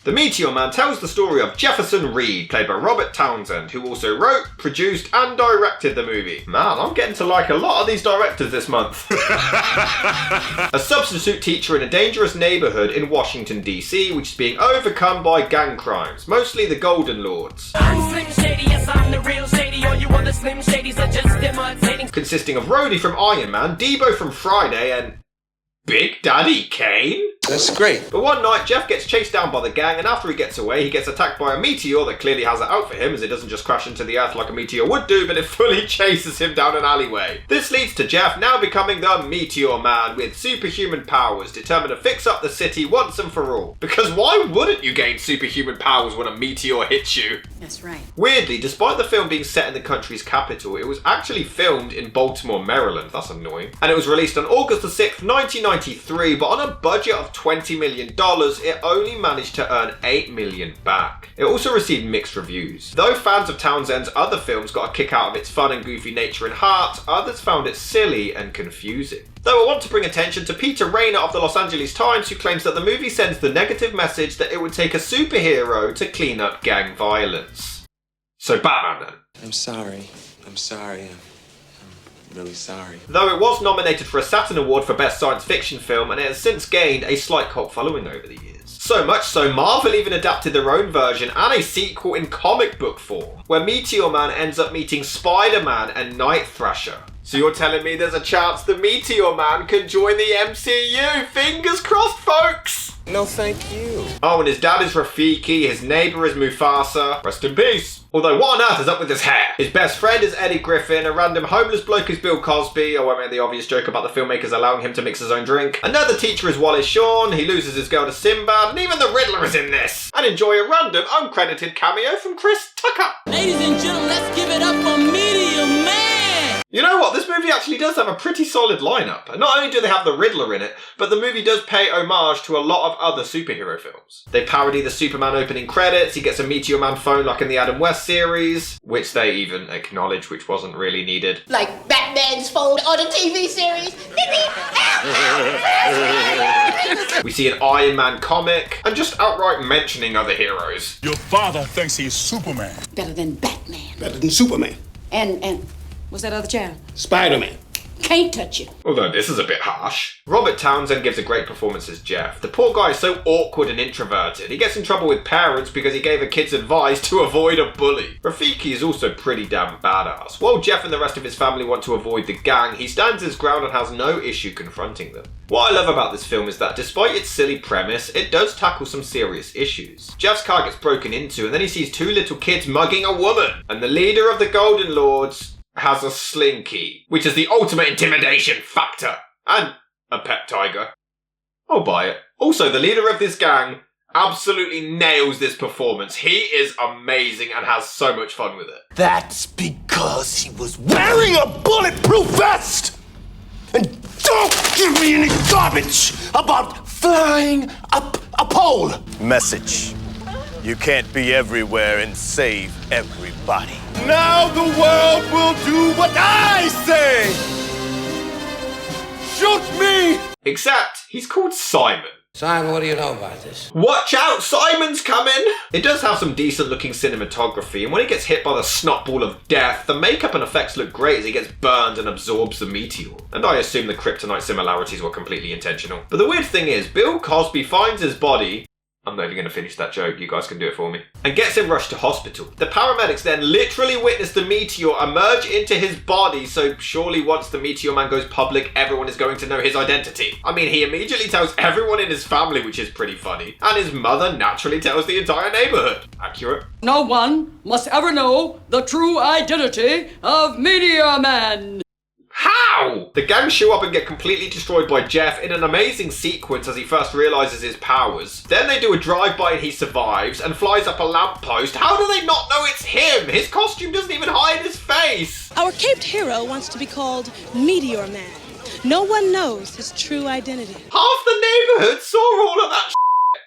The Meteor Man tells the story of Jefferson Reed, played by Robert Townsend, who also wrote, produced, and directed the movie. Man, I'm getting to like a lot of these directors this month. A substitute teacher in a dangerous neighborhood in Washington, D.C., which is being overcome by gang crimes, mostly the Golden Lords. I'm Slim Shady, yes, I'm the real Shady. All you other Slim Shadys are just imitating. Consisting of Rhodey from Iron Man, Debo from Friday, and Big Daddy Kane? That's great. But one night, Jeff gets chased down by the gang, and after he gets away, he gets attacked by a meteor that clearly has it out for him, as it doesn't just crash into the earth like a meteor would do, but it fully chases him down an alleyway. This leads to Jeff now becoming the Meteor Man with superhuman powers, determined to fix up the city once and for all. Because why wouldn't you gain superhuman powers when a meteor hits you? That's right. Weirdly, despite the film being set in the country's capital, it was actually filmed in Baltimore, Maryland. That's annoying. And it was released on August the 6th, 1993, but on a budget of $20 million, it only managed to earn $8 million back. It also received mixed reviews. Though fans of Townsend's other films got a kick out of its fun and goofy nature and heart, others found it silly and confusing. Though I want to bring attention to Peter Rayner of the Los Angeles Times, who claims that the movie sends the negative message that it would take a superhero to clean up gang violence. So Batman then. I'm sorry. I'm really sorry. Though it was nominated for a Saturn Award for Best Science Fiction Film, and it has since gained a slight cult following over the years. So much so, Marvel even adapted their own version and a sequel in comic book form, where Meteor Man ends up meeting Spider-Man and Night Thrasher. So you're telling me there's a chance the Meteor Man can join the MCU? Fingers crossed, folks! No, thank you. Oh, and his dad is Rafiki, his neighbour is Mufasa. Rest in peace. Although, what on earth is up with his hair? His best friend is Eddie Griffin, a random homeless bloke is Bill Cosby. I won't make the obvious joke about the filmmakers allowing him to mix his own drink. Another teacher is Wallace Shawn, he loses his girl to Sinbad, and even the Riddler is in this. And enjoy a random, uncredited cameo from Chris Tucker. Ladies and gentlemen, let's give it up for Meteor Man! You know what, this movie actually does have a pretty solid lineup. And not only do they have the Riddler in it, but the movie does pay homage to a lot of other superhero films. They parody the Superman opening credits, he gets a Meteor Man phone like in the Adam West series, which they even acknowledge, which wasn't really needed. Like Batman's phone on a TV series. We see an Iron Man comic, and just outright mentioning other heroes. Your father thinks he's Superman. Better than Batman. Better than Superman. And what's that other child? Spider-Man. Can't touch you. Although this is a bit harsh. Robert Townsend gives a great performance as Jeff. The poor guy is so awkward and introverted. He gets in trouble with parents because he gave a kid's advice to avoid a bully. Rafiki is also pretty damn badass. While Jeff and the rest of his family want to avoid the gang, he stands his ground and has no issue confronting them. What I love about this film is that despite its silly premise, it does tackle some serious issues. Jeff's car gets broken into and then he sees two little kids mugging a woman. And the leader of the Golden Lords has a slinky, which is the ultimate intimidation factor. And a pet tiger. I'll buy it. Also, the leader of this gang absolutely nails this performance. He is amazing and has so much fun with it. That's because he was wearing a bulletproof vest! And don't give me any garbage about flying up a pole! Message. You can't be everywhere and save everybody. Now the world will do what I say! Shoot me! Except, he's called Simon. Simon, what do you know about this? Watch out, Simon's coming! It does have some decent looking cinematography, and when he gets hit by the snot ball of death, the makeup and effects look great as he gets burned and absorbs the meteor. And I assume the kryptonite similarities were completely intentional. But the weird thing is, Bill Cosby finds his body. I'm not even going to finish that joke, you guys can do it for me. And gets him rushed to hospital. The paramedics then literally witness the meteor emerge into his body, so surely once the Meteor Man goes public, everyone is going to know his identity. I mean, he immediately tells everyone in his family, which is pretty funny, and his mother naturally tells the entire neighborhood. Accurate? No one must ever know the true identity of Meteor Man! How? The gang show up and get completely destroyed by Jeff in an amazing sequence as he first realizes his powers. Then they do a drive-by and he survives and flies up a lamppost. How do they not know it's him? His costume doesn't even hide his face. Our caped hero wants to be called Meteor Man. No one knows his true identity. Half the neighborhood saw all of that shit.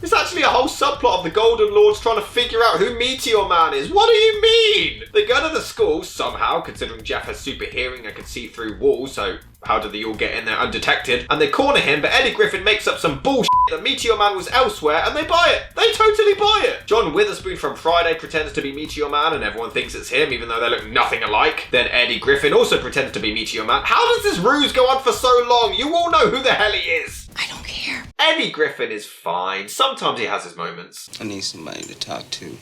It's actually a whole subplot subplot of the Golden Lords trying to figure out who Meteor Man is. What do you mean? They go to the school, somehow, considering Jeff has super hearing and can see through walls, so how do they all get in there undetected? And they corner him, but Eddie Griffin makes up some bullshit that Meteor Man was elsewhere, and they buy it. They totally buy it. John Witherspoon from Friday pretends to be Meteor Man, and everyone thinks it's him, even though they look nothing alike. Then Eddie Griffin also pretends to be Meteor Man. How does this ruse go on for so long? You all know who the hell he is. I don't care. Eddie Griffin is fine. Sometimes he has his moments. I need somebody to talk to.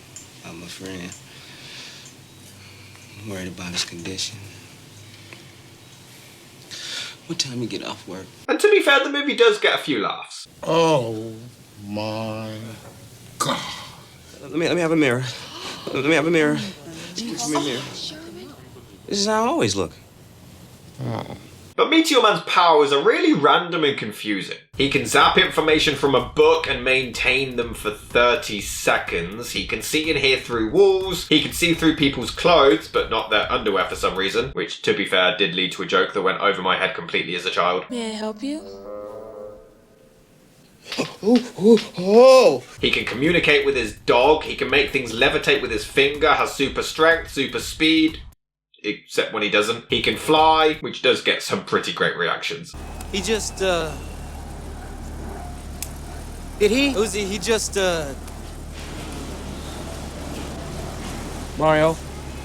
I'm a friend. I'm worried about his condition. What time you get off work? And to be fair, the movie does get a few laughs. Oh my God. Let me have a mirror. Let me have a mirror. Give me a mirror. This is how I always look. But Meteor Man's powers are really random and confusing. He can zap information from a book and maintain them for 30 seconds. He can see and hear through walls. He can see through people's clothes, but not their underwear for some reason, which, to be fair, did lead to a joke that went over my head completely as a child. May I help you? He can communicate with his dog. He can make things levitate with his finger, has super strength, super speed. Except when he doesn't. He can fly, which does get some pretty great reactions. He just, Did he? Uzi, he just, Mario,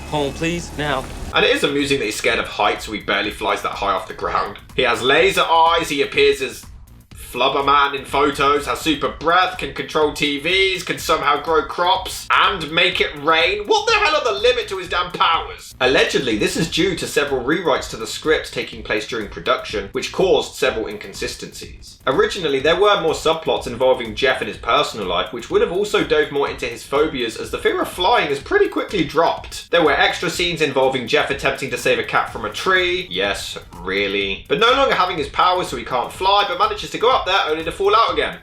home please, now. And it is amusing that he's scared of heights, so he barely flies that high off the ground. He has laser eyes, he appears as Flubber Man in photos, has super breath, can control TVs, can somehow grow crops, and make it rain. What the hell are the limit to his damn powers? Allegedly, this is due to several rewrites to the script taking place during production, which caused several inconsistencies. Originally, there were more subplots involving Jeff in his personal life, which would have also dove more into his phobias, as the fear of flying is pretty quickly dropped. There were extra scenes involving Jeff attempting to save a cat from a tree. Yes, really. But no longer having his powers, so he can't fly, but manages to go up there only to fall out again.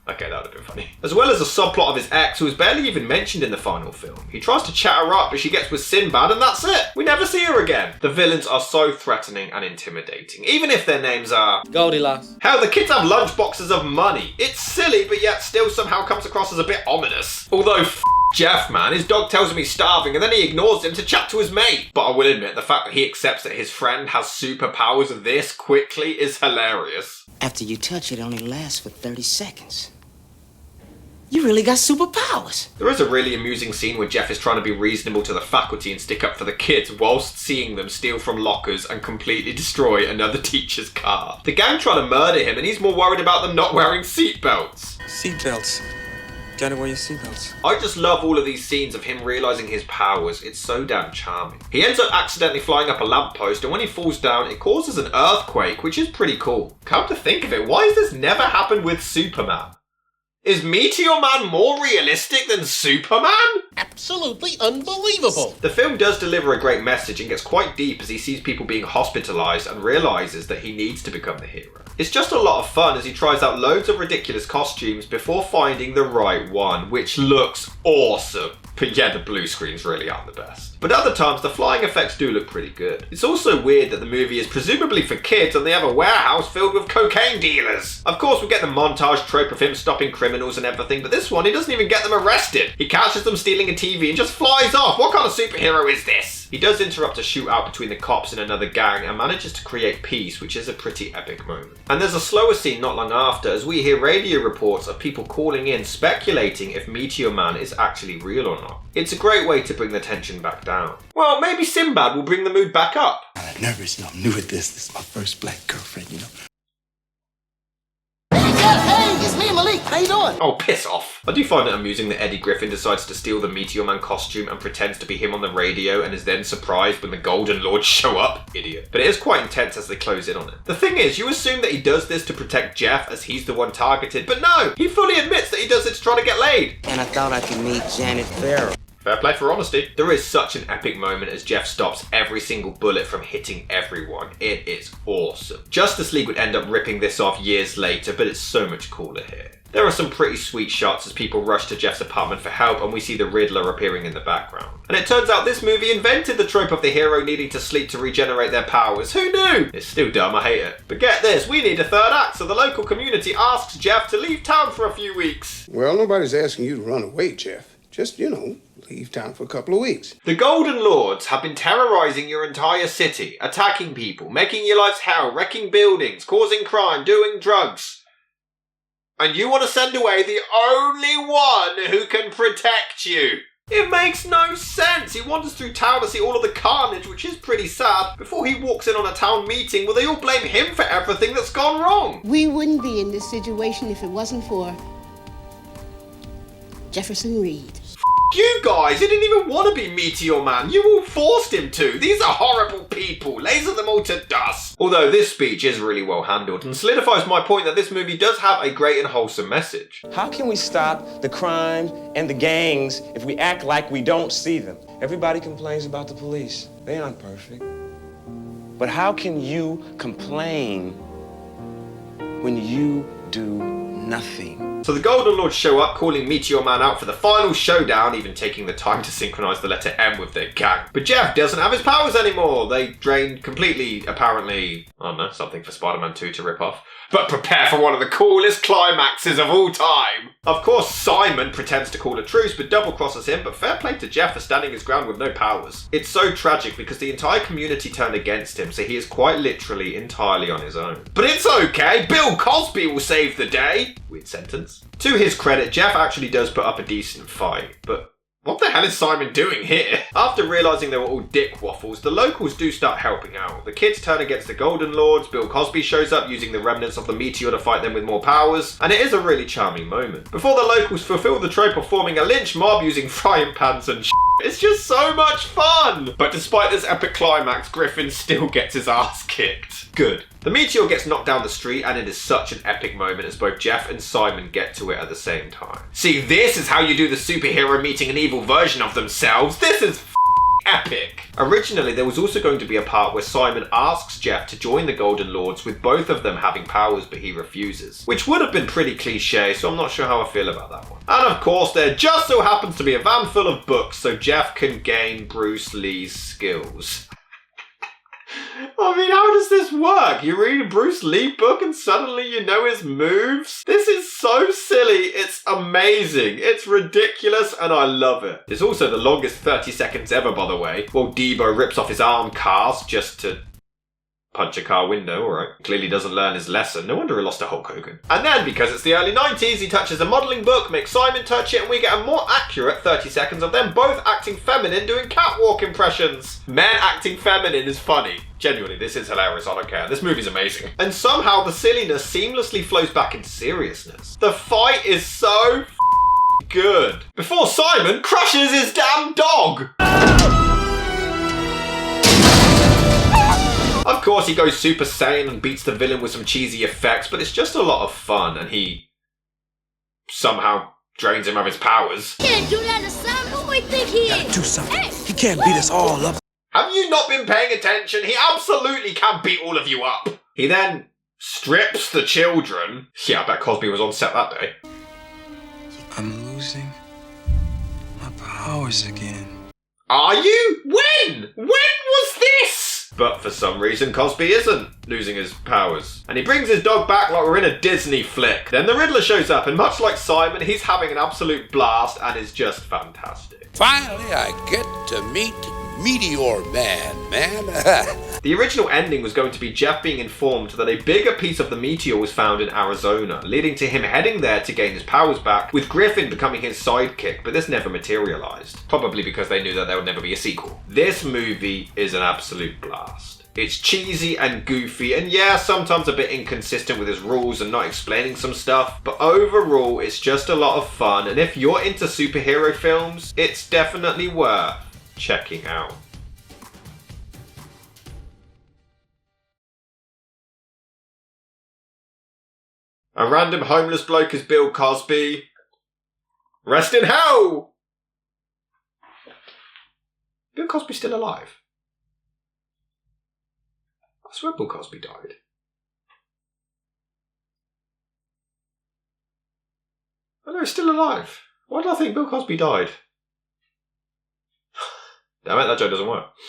Okay, that would have been funny. As well as a subplot of his ex, who is barely even mentioned in the final film. He tries to chat her up, but she gets with Sinbad, and that's it. We never see her again. The villains are so threatening and intimidating, even if their names are Goldilocks. Hell, the kids have lunchboxes of money. It's silly, but yet still somehow comes across as a bit ominous. Although, Jeff, man, his dog tells him he's starving and then he ignores him to chat to his mate. But I will admit, the fact that he accepts that his friend has superpowers this quickly is hilarious. After you touch it, it only lasts for 30 seconds. You really got superpowers. There is a really amusing scene where Jeff is trying to be reasonable to the faculty and stick up for the kids whilst seeing them steal from lockers and completely destroy another teacher's car. The gang try to murder him and he's more worried about them not wearing seatbelts. Seatbelts. Gotta wear your seatbelts. I just love all of these scenes of him realising his powers. It's so damn charming. He ends up accidentally flying up a lamppost, and when he falls down, it causes an earthquake, which is pretty cool. Come to think of it, why has this never happened with Superman? Is Meteor Man more realistic than Superman? Absolutely unbelievable. The film does deliver a great message and gets quite deep as he sees people being hospitalised and realises that he needs to become the hero. It's just a lot of fun as he tries out loads of ridiculous costumes before finding the right one, which looks awesome. But yeah, the blue screens really aren't the best. But other times, the flying effects do look pretty good. It's also weird that the movie is presumably for kids and they have a warehouse filled with cocaine dealers. Of course, we get the montage trope of him stopping criminals and everything, but this one, he doesn't even get them arrested. He catches them stealing a TV and just flies off. What kind of superhero is this? He does interrupt a shootout between the cops and another gang and manages to create peace, which is a pretty epic moment. And there's a slower scene not long after as we hear radio reports of people calling in speculating if Meteor Man is actually real or not. It's a great way to bring the tension back down. Well, maybe Sinbad will bring the mood back up. I'm nervous, I'm new at this. This is my first black girlfriend, you know. Hey, it's me and Malik. How you doing? Oh, piss off. I do find it amusing that Eddie Griffin decides to steal the Meteor Man costume and pretends to be him on the radio and is then surprised when the Golden Lords show up. Idiot. But it is quite intense as they close in on it. The thing is, you assume that he does this to protect Jeff as he's the one targeted, but no! He fully admits that he does it to try to get laid. And I thought I could meet Janet Farrell. Fair play for honesty. There is such an epic moment as Jeff stops every single bullet from hitting everyone. It is awesome. Justice League would end up ripping this off years later, but it's so much cooler here. There are some pretty sweet shots as people rush to Jeff's apartment for help, and we see the Riddler appearing in the background. And it turns out this movie invented the trope of the hero needing to sleep to regenerate their powers. Who knew? It's still dumb, I hate it. But get this, we need a third act, so the local community asks Jeff to leave town for a few weeks. Well, nobody's asking you to run away, Jeff. Just, leave town for a couple of weeks. The Golden Lords have been terrorizing your entire city, attacking people, making your lives hell, wrecking buildings, causing crime, doing drugs. And you want to send away the only one who can protect you. It makes no sense. He wanders through town to see all of the carnage, which is pretty sad, before he walks in on a town meeting where they all blame him for everything that's gone wrong. We wouldn't be in this situation if it wasn't for Jefferson Reed. You guys, he didn't even want to be Meteor Man. You all forced him to. These are horrible people. Laser them all to dust. Although this speech is really well handled and solidifies my point that this movie does have a great and wholesome message. How can we stop the crime and the gangs if we act like we don't see them? Everybody complains about the police. They aren't perfect. But how can you complain when you do nothing? So the Golden Lords show up, calling Meteor Man out for the final showdown, even taking the time to synchronize the letter M with their gang. But Jeff doesn't have his powers anymore. They drained completely, apparently, I don't know, something for Spider-Man 2 to rip off. But prepare for one of the coolest climaxes of all time. Of course, Simon pretends to call a truce, but double-crosses him, but fair play to Jeff for standing his ground with no powers. It's so tragic because the entire community turned against him, so he is quite literally entirely on his own. But it's okay, Bill Cosby will save the day. Weird sentence. To his credit, Jeff actually does put up a decent fight, but what the hell is Simon doing here? After realising they were all dick waffles, the locals do start helping out. The kids turn against the Golden Lords, Bill Cosby shows up using the remnants of the meteor to fight them with more powers, and it is a really charming moment. Before the locals fulfill the trope of forming a lynch mob using frying pans and it's just so much fun! But despite this epic climax, Griffin still gets his ass kicked. Good. The meteor gets knocked down the street, and it is such an epic moment as both Jeff and Simon get to it at the same time. See, this is how you do the superhero meeting an evil version of themselves. This is epic. Originally, there was also going to be a part where Simon asks Jeff to join the Golden Lords with both of them having powers, but he refuses. Which would have been pretty cliche, so I'm not sure how I feel about that one. And of course, there just so happens to be a van full of books, so Jeff can gain Bruce Lee's skills. I mean, how does this work? You read a Bruce Lee book and suddenly you know his moves? This is so silly. It's amazing. It's ridiculous and I love it. It's also the longest 30 seconds ever, by the way, while Debo rips off his arm cast just to punch a car window, alright. Clearly doesn't learn his lesson. No wonder he lost to Hulk Hogan. And then, because it's the early 90s, he touches a modelling book, makes Simon touch it, and we get a more accurate 30 seconds of them both acting feminine doing catwalk impressions. Men acting feminine is funny. Genuinely, this is hilarious, I don't care. This movie's amazing. And somehow the silliness seamlessly flows back into seriousness. The fight is so good. Before Simon crushes his damn dog! Of course, he goes Super Saiyan and beats the villain with some cheesy effects, but it's just a lot of fun, and he somehow drains him of his powers. Can't do that to Sam. Who do we think he is? Do something. He can't beat us all up. Have you not been paying attention? He absolutely can beat all of you up. He then strips the children. Yeah, I bet Cosby was on set that day. I'm losing my powers again. Are you? When? When was this? But for some reason, Cosby isn't losing his powers. And he brings his dog back like we're in a Disney flick. Then the Riddler shows up, and much like Simon, he's having an absolute blast and is just fantastic. Finally, I get to meet Meteor Man. The original ending was going to be Jeff being informed that a bigger piece of the meteor was found in Arizona, leading to him heading there to gain his powers back, with Griffin becoming his sidekick, but this never materialized. Probably because they knew that there would never be a sequel. This movie is an absolute blast. It's cheesy and goofy, and yeah, sometimes a bit inconsistent with his rules and not explaining some stuff, but overall, it's just a lot of fun, and if you're into superhero films, it's definitely worth checking out. A random homeless bloke is Bill Cosby. Rest in hell! Bill Cosby's still alive. I swear Bill Cosby died. Oh no, he's still alive. Why did I think Bill Cosby died? Damn it, that joke doesn't work.